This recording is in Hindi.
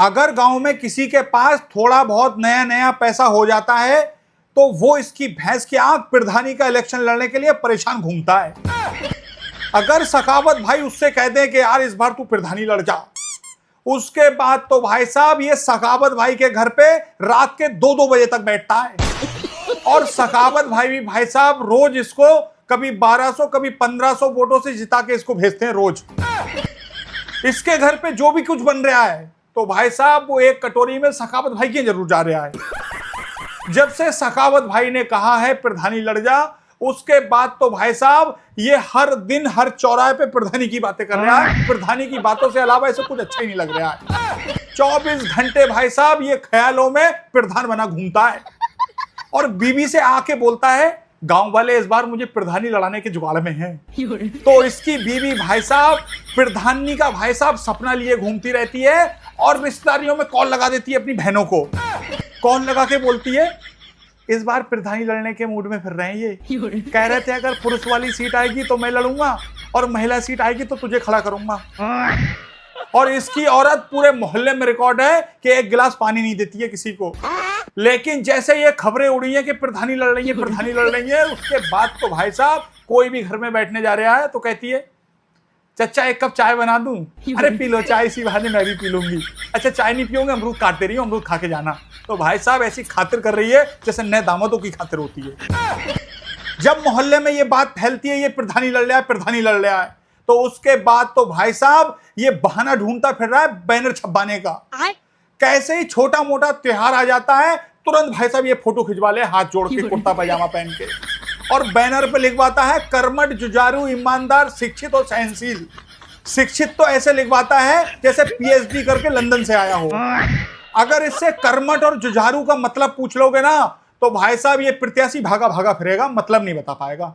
अगर गांव में किसी के पास थोड़ा बहुत नया नया पैसा हो जाता है तो वो इसकी भैंस की आंख प्रधानी का इलेक्शन लड़ने के लिए परेशान घूमता है। अगर सखावत भाई उससे कह दे कि यार इस बार तू प्रधानी लड़ जा, उसके बाद तो भाई साहब ये सखावत भाई के घर पे रात के 2-2 बजे तक बैठता है। और सखावत भाई भी भाई साहब रोज इसको कभी 1200 कभी 1500 वोटों से जिता के इसको भेजते हैं रोज। इसके घर पे जो भी कुछ बन रहा है तो भाई साहब वो एक कटोरी में सखावत भाई के जरूर जा रहा है। जब से सखावत भाई ने कहा है प्रधानी लड़ जा, उसके बाद तो भाई साहब ये हर दिन हर चौराहे पे प्रधानी की बातें कर रहा है। प्रधानी की बातों से अलावा इसे कुछ अच्छा ही नहीं लग रहा है। 24 घंटे भाई साहब ये ख्यालों में प्रधान बना घूमता है और बीबी से आके बोलता है गांव वाले इस बार मुझे प्रधानी लड़ाने के जुगाड़ में हैं। तो इसकी बीवी भाई साहब प्रधानी का भाई साहब सपना लिए घूमती रहती है और रिश्तेदारियों में कॉल लगा देती है अपनी बहनों को। कौन लगा के बोलती है इस बार प्रधानी लड़ने के मूड में फिर रहे हैं ये, कह रहे थे अगर पुरुष वाली सीट आएगी तो मैं लड़ूंगा और महिला सीट आएगी तो तुझे खड़ा करूंगा। और इसकी औरत पूरे मोहल्ले में रिकॉर्ड है कि एक गिलास पानी नहीं देती है किसी को। लेकिन जैसे ये खबरें उड़ी हैं कि प्रधानी लड़ रही है प्रधानी लड़ रही है, उसके बाद तो भाई साहब कोई भी घर में बैठने जा रहा है तो कहती है चचा एक कप चाय बना दूं? अरे पी लो चाय, इसी बहाने मैं भी पी लूंगी। अच्छा चाय नहीं पियोगे, अमरूद काट दे रही हूँ, अमरूद खा के जाना। तो भाई साहब ऐसी खातिर कर रही है जैसे नए दामादों की खातिर होती है। जब मोहल्ले में ये बात फैलती है ये प्रधानी लड़ रहा है प्रधानी लड़ रहा है, तो उसके बाद तो भाई साहब ये बहाना ढूंढता फिर रहा है बैनर छपवाने का। कैसे ही छोटा मोटा त्योहार आ जाता है तुरंत भाई साहब ये फोटो खिंचवा ले हाथ जोड़ के कुर्ता पजामा पहन के, और बैनर पे लिखवाता है कर्मठ जुझारू ईमानदार शिक्षित और सहनशील। शिक्षित तो ऐसे लिखवाता है जैसे पीएचडी करके लंदन से आया हो। अगर इससे कर्मठ और जुझारू का मतलब पूछ लोगे ना तो भाई साहब ये प्रत्याशी भागा भागा फिरेगा, मतलब नहीं बता पाएगा।